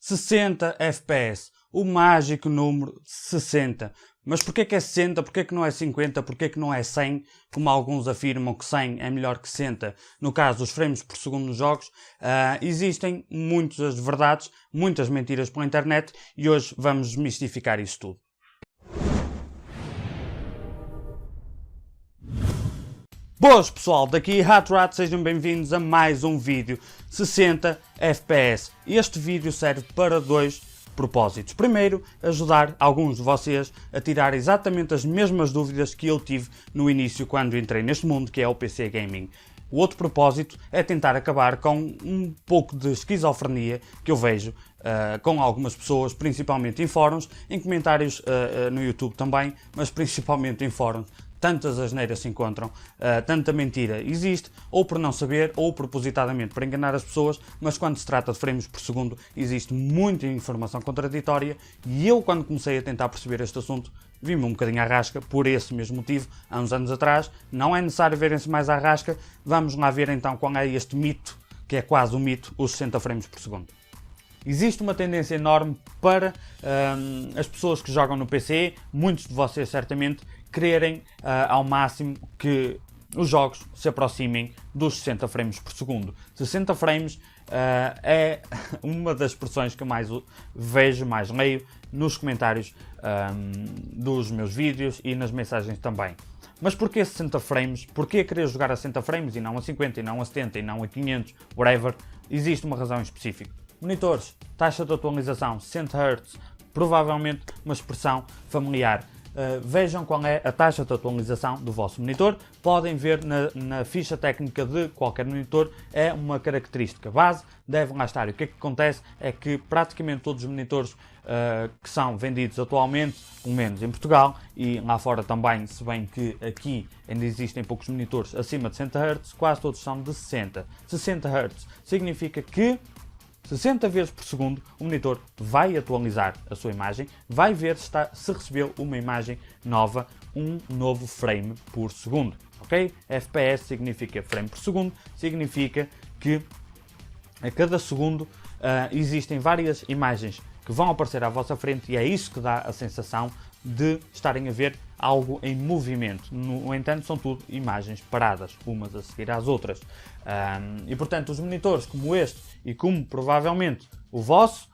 60 FPS, o mágico número 60. Mas porquê que é 60? Porquê que não é 50? Porquê que não é 100? Como alguns afirmam que 100 é melhor que 60. No caso dos frames por segundo nos jogos, existem muitas verdades, muitas mentiras pela internet e hoje vamos desmistificar isso tudo. Boas pessoal, daqui HatRat, sejam bem-vindos a mais um vídeo 60 FPS. Este vídeo serve para dois propósitos. Primeiro, ajudar alguns de vocês a tirar exatamente as mesmas dúvidas que eu tive no início quando entrei neste mundo, que é o PC Gaming. O outro propósito é tentar acabar com um pouco de esquizofrenia que eu vejo com algumas pessoas, principalmente em fóruns, em comentários no YouTube também, mas principalmente em fóruns. Tantas asneiras se encontram, tanta mentira existe, ou por não saber, ou propositadamente para enganar as pessoas, mas quando se trata de frames por segundo, existe muita informação contraditória e eu, quando comecei a tentar perceber este assunto, vi-me um bocadinho à rasca, por esse mesmo motivo, há uns anos atrás. Não é necessário verem-se mais à rasca, vamos lá ver então qual é este mito, que é quase um mito, os 60 frames por segundo. Existe uma tendência enorme para as pessoas que jogam no PC, muitos de vocês certamente, quererem ao máximo que os jogos se aproximem dos 60 frames por segundo. 60 frames é uma das expressões que eu mais vejo, mais leio nos comentários dos meus vídeos e nas mensagens também. Mas porquê 60 frames? Porquê querer jogar a 60 frames e não a 50, e não a 70, e não a 500, whatever? Existe uma razão específica. Monitores, taxa de atualização 60 Hz, provavelmente uma expressão familiar. Vejam qual é a taxa de atualização do vosso monitor. Podem ver na ficha técnica de qualquer monitor, é uma característica base, deve lá estar. E o que é que acontece é que praticamente todos os monitores que são vendidos atualmente, pelo menos em Portugal e lá fora também, se bem que aqui ainda existem poucos monitores acima de 60 Hz, quase todos são de 60. 60 Hz significa que 60 vezes por segundo o monitor vai atualizar a sua imagem, vai ver se recebeu uma imagem nova, um novo frame por segundo, ok? FPS significa frame por segundo, significa que a cada segundo existem várias imagens que vão aparecer à vossa frente e é isso que dá a sensação de estarem a ver algo em movimento. No entanto, são tudo imagens paradas, umas a seguir às outras. E portanto, os monitores como este e como provavelmente o vosso,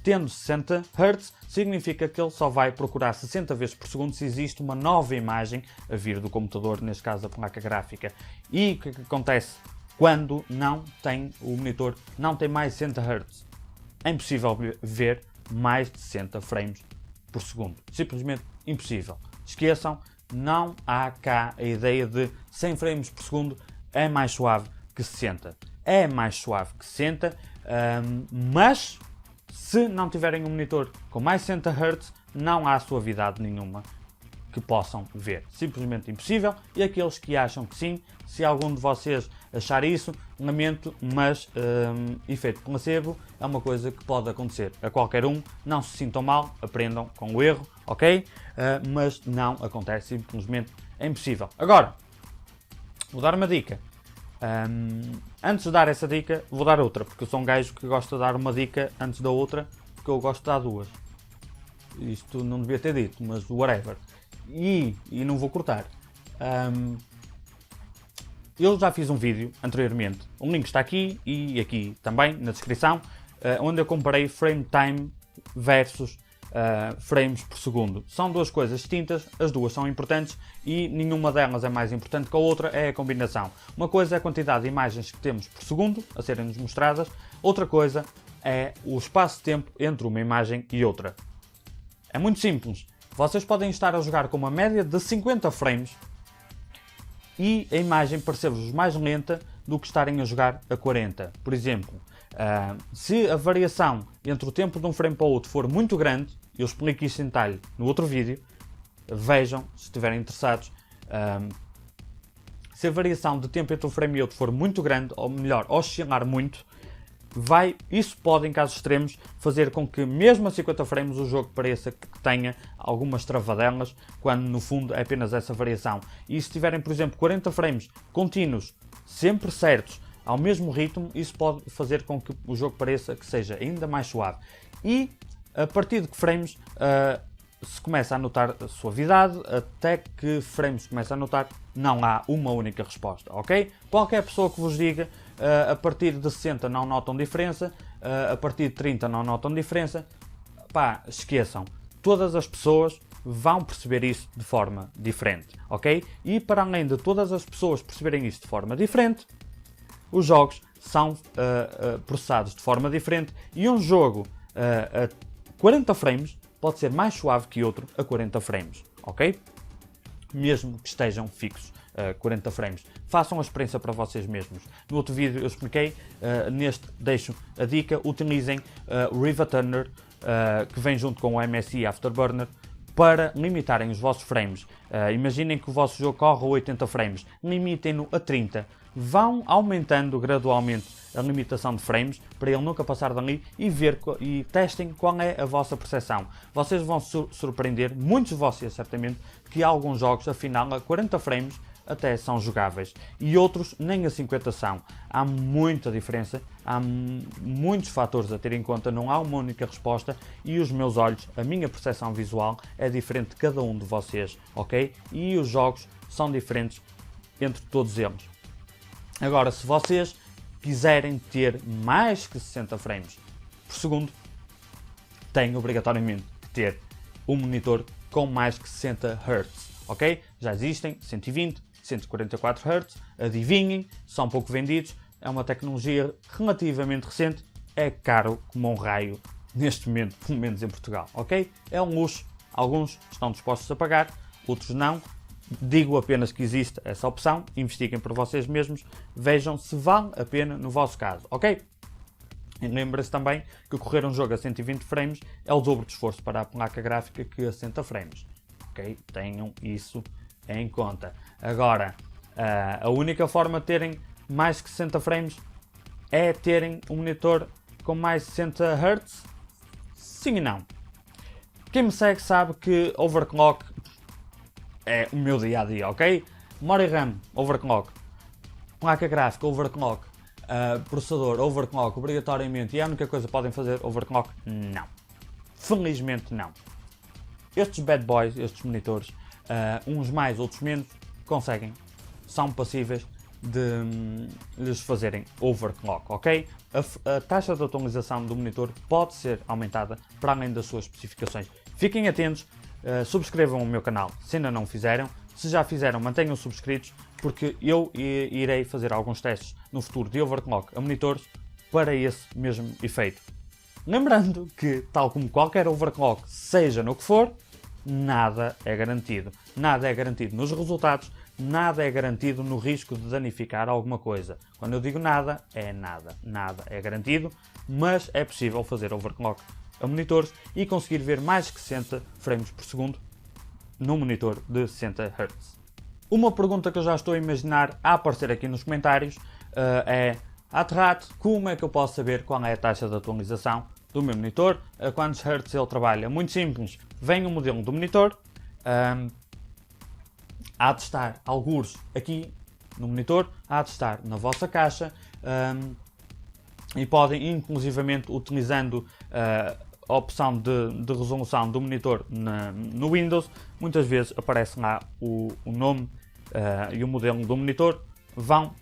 tendo 60 Hz, significa que ele só vai procurar 60 vezes por segundo se existe uma nova imagem a vir do computador, neste caso a placa gráfica. E o que acontece quando o monitor não tem mais 60 Hz? É impossível ver mais de 60 frames por segundo. Simplesmente impossível. Esqueçam, não há cá a ideia de 100 frames por segundo é mais suave que 60. É mais suave que 60, mas se não tiverem um monitor com mais 60 Hz, não há suavidade nenhuma que possam ver. Simplesmente impossível. E aqueles que acham que sim, se algum de vocês achar isso, lamento, mas efeito placebo é uma coisa que pode acontecer a qualquer um. Não se sintam mal, aprendam com o erro, ok? Mas não acontece, simplesmente é impossível. Agora, vou dar uma dica. Antes de dar essa dica, vou dar outra, porque eu sou um gajo que gosta de dar uma dica antes da outra, porque eu gosto de dar duas. Isto não devia ter dito, mas whatever. E não vou cortar. Eu já fiz um vídeo anteriormente, o link está aqui e aqui também na descrição, onde eu comparei frame time versus frames por segundo. São duas coisas distintas, as duas são importantes e nenhuma delas é mais importante que a outra, é a combinação. Uma coisa é a quantidade de imagens que temos por segundo a serem-nos mostradas, outra coisa é o espaço-tempo entre uma imagem e outra. É muito simples. Vocês podem estar a jogar com uma média de 50 frames e a imagem parecer-vos mais lenta do que estarem a jogar a 40. Por exemplo, se a variação entre o tempo de um frame para o outro for muito grande, eu explico isso em detalhe no outro vídeo, vejam se estiverem interessados. Se a variação de tempo entre um frame e outro for muito grande, ou melhor, oscilar muito, isso pode, em casos extremos, fazer com que mesmo a 50 frames o jogo pareça que tenha algumas travadelas, quando no fundo é apenas essa variação. E se tiverem, por exemplo, 40 frames contínuos, sempre certos, ao mesmo ritmo, isso pode fazer com que o jogo pareça que seja ainda mais suave. E a partir de que frames se começa a notar suavidade, até que frames começa a notar, não há uma única resposta, ok? Qualquer pessoa que vos diga, a partir de 60 não notam diferença, a partir de 30 não notam diferença, pá, esqueçam. Todas as pessoas vão perceber isso de forma diferente, ok? E para além de todas as pessoas perceberem isso de forma diferente, os jogos são processados de forma diferente e um jogo a 40 frames pode ser mais suave que outro a 40 frames, ok? Mesmo que estejam fixos a 40 frames. Façam a experiência para vocês mesmos. No outro vídeo eu expliquei, neste deixo a dica, utilizem o Rivaturner, que vem junto com o MSI Afterburner, para limitarem os vossos frames. Imaginem que o vosso jogo corre a 80 frames, limitem-no a 30. Vão aumentando gradualmente a limitação de frames para ele nunca passar dali e testem qual é a vossa percepção. Vocês vão se surpreender, muitos de vocês certamente, que alguns jogos afinal a 40 frames até são jogáveis e outros nem a 50 são. Há muita diferença, há muitos fatores a ter em conta, não há uma única resposta e os meus olhos, a minha percepção visual é diferente de cada um de vocês, ok? E os jogos são diferentes entre todos eles. Agora, se vocês quiserem ter mais que 60 frames por segundo, têm obrigatoriamente que ter um monitor com mais que 60 Hz, ok? Já existem 120, 144 Hz, adivinhem, são pouco vendidos, é uma tecnologia relativamente recente, é caro como um raio neste momento, pelo menos em Portugal, ok? É um luxo, alguns estão dispostos a pagar, outros não. Digo apenas que existe essa opção, investiguem por vocês mesmos, vejam se vale a pena no vosso caso, ok? E lembrem-se também que correr um jogo a 120 frames é o dobro de esforço para a placa gráfica que a 60 frames, ok? Tenham isso em conta. Agora, a única forma de terem mais que 60 frames é terem um monitor com mais de 60 Hz? Sim e não. Quem me segue sabe que overclock é o meu dia a dia, ok? Memória RAM, overclock. Placa gráfica, overclock. Processador, overclock, obrigatoriamente. E a única coisa que podem fazer, overclock? Não. Felizmente não. Estes bad boys, estes monitores, uns mais, outros menos, conseguem. São passíveis de lhes fazerem overclock, ok? A taxa de atualização do monitor pode ser aumentada para além das suas especificações. Fiquem atentos. Subscrevam o meu canal se ainda não o fizeram. Se já fizeram, mantenham subscritos, porque eu irei fazer alguns testes no futuro de overclock a monitores para esse mesmo efeito. Lembrando que, tal como qualquer overclock, seja no que for, nada é garantido. Nada é garantido nos resultados, nada é garantido no risco de danificar alguma coisa. Quando eu digo nada, é nada. Nada é garantido, mas é possível fazer overclock a monitores e conseguir ver mais que 60 frames por segundo num monitor de 60 Hz. Uma pergunta que eu já estou a imaginar a aparecer aqui nos comentários é: Atrat, como é que eu posso saber qual é a taxa de atualização do meu monitor? A quantos Hz ele trabalha? Muito simples, vem o modelo do monitor, há de estar algures aqui no monitor, há de estar na vossa caixa, e podem, inclusivamente, utilizando a opção de resolução do monitor no Windows, muitas vezes aparece lá o nome e o modelo do monitor. Vão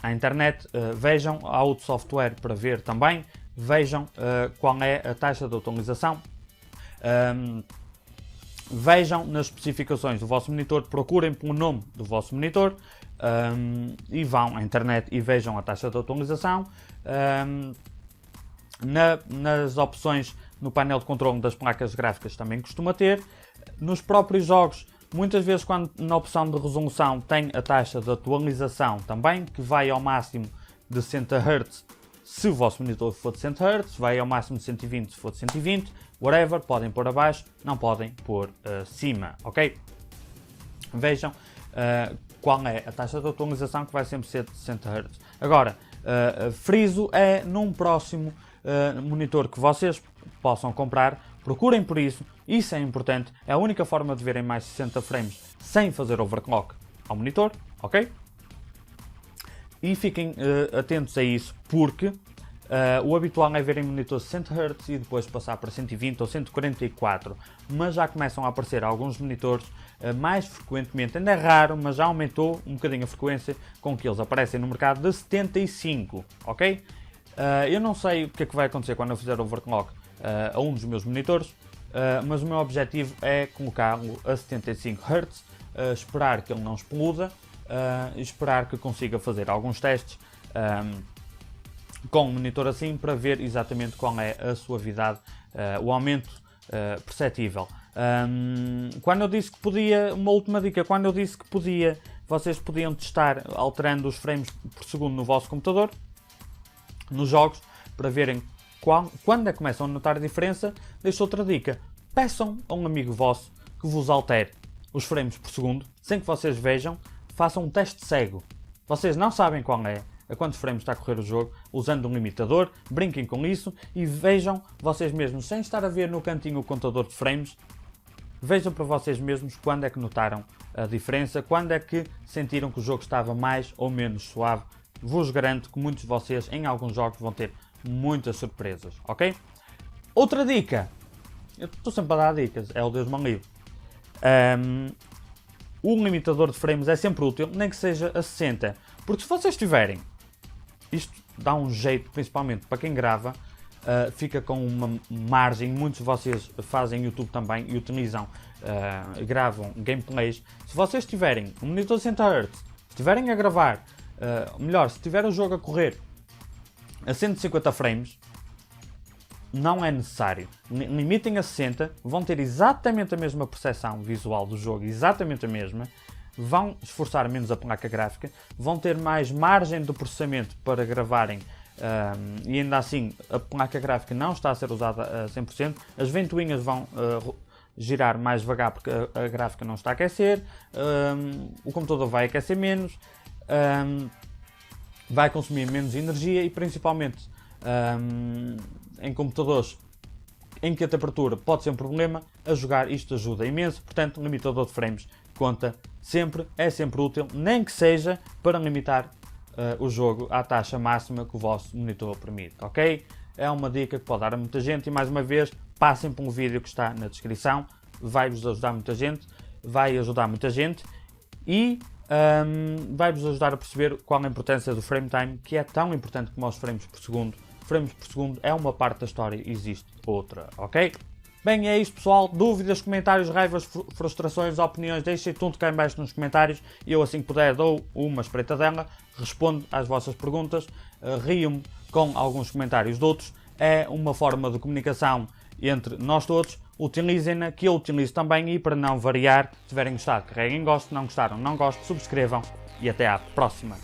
à internet, vejam, há outro software para ver também, vejam qual é a taxa de atualização. Vejam nas especificações do vosso monitor, procurem pelo nome do vosso monitor e vão à internet e vejam a taxa de atualização. Nas opções no painel de controle das placas gráficas também costuma ter. Nos próprios jogos, muitas vezes quando na opção de resolução tem a taxa de atualização também, que vai ao máximo de 60 Hz se o vosso monitor for de 100 Hz, vai ao máximo de 120 se for de 120, whatever, podem pôr abaixo, não podem pôr acima, ok? Vejam qual é a taxa de atualização, que vai sempre ser de 60 Hz. Agora, friso é num próximo monitor que vocês possam comprar, procurem por isso é importante, é a única forma de verem mais 60 frames sem fazer overclock ao monitor, ok? E fiquem atentos a isso, porque o habitual é verem monitores 60 Hz e depois passar para 120 ou 144, mas já começam a aparecer alguns monitores mais frequentemente, ainda é raro, mas já aumentou um bocadinho a frequência com que eles aparecem no mercado de 75, ok? Eu não sei o que é que vai acontecer quando eu fizer overclock a um dos meus monitores, mas o meu objetivo é colocá-lo a 75 Hz, esperar que ele não exploda, esperar que consiga fazer alguns testes com um monitor assim para ver exatamente qual é a suavidade, o aumento perceptível. Quando eu disse que podia, uma última dica, quando eu disse que podia, vocês podiam testar alterando os frames por segundo no vosso computador, nos jogos, para verem quando é que começam a notar a diferença. Deixo outra dica, peçam a um amigo vosso que vos altere os frames por segundo, sem que vocês vejam, façam um teste cego. Vocês não sabem qual é, a quantos frames está a correr o jogo, usando um limitador, brinquem com isso e vejam vocês mesmos, sem estar a ver no cantinho o contador de frames, vejam para vocês mesmos quando é que notaram a diferença, quando é que sentiram que o jogo estava mais ou menos suave. Vos garanto que muitos de vocês em alguns jogos vão ter muitas surpresas, ok? Outra dica, eu estou sempre a dar dicas, é o Deus me livre. Um limitador de frames é sempre útil, nem que seja a 60, porque se vocês tiverem, isto dá um jeito, principalmente para quem grava, fica com uma margem, muitos de vocês fazem YouTube também e utilizam, gravam gameplays. Se vocês tiverem um monitor de 60 Hz, se estiverem a gravar, melhor, se tiver o jogo a correr a 150 frames, não é necessário. Limitem a 60, vão ter exatamente a mesma percepção visual do jogo, exatamente a mesma, vão esforçar menos a placa gráfica, vão ter mais margem de processamento para gravarem e ainda assim a placa gráfica não está a ser usada a 100%, as ventoinhas vão girar mais devagar porque a gráfica não está a aquecer, o computador vai aquecer menos, vai consumir menos energia e principalmente em computadores em que a temperatura pode ser um problema, a jogar isto ajuda imenso, portanto limitador de frames conta sempre, é sempre útil, nem que seja para limitar o jogo à taxa máxima que o vosso monitor permite, ok? É uma dica que pode dar a muita gente e mais uma vez, passem por um vídeo que está na descrição, vai-vos ajudar muita gente, vai ajudar muita gente e vai-vos ajudar a perceber qual a importância do frame time, que é tão importante como os frames por segundo. Frames por segundo é uma parte da história, existe outra, ok? Bem, é isto pessoal, dúvidas, comentários, raivas, frustrações, opiniões, deixem tudo cá em baixo nos comentários e eu assim que puder dou uma espreitadela, respondo às vossas perguntas, rio-me com alguns comentários de outros, é uma forma de comunicação entre nós todos, utilizem-na, que eu utilizo também e para não variar, se tiverem gostado, carreguem em gosto, não gostaram, não gosto, subscrevam e até à próxima.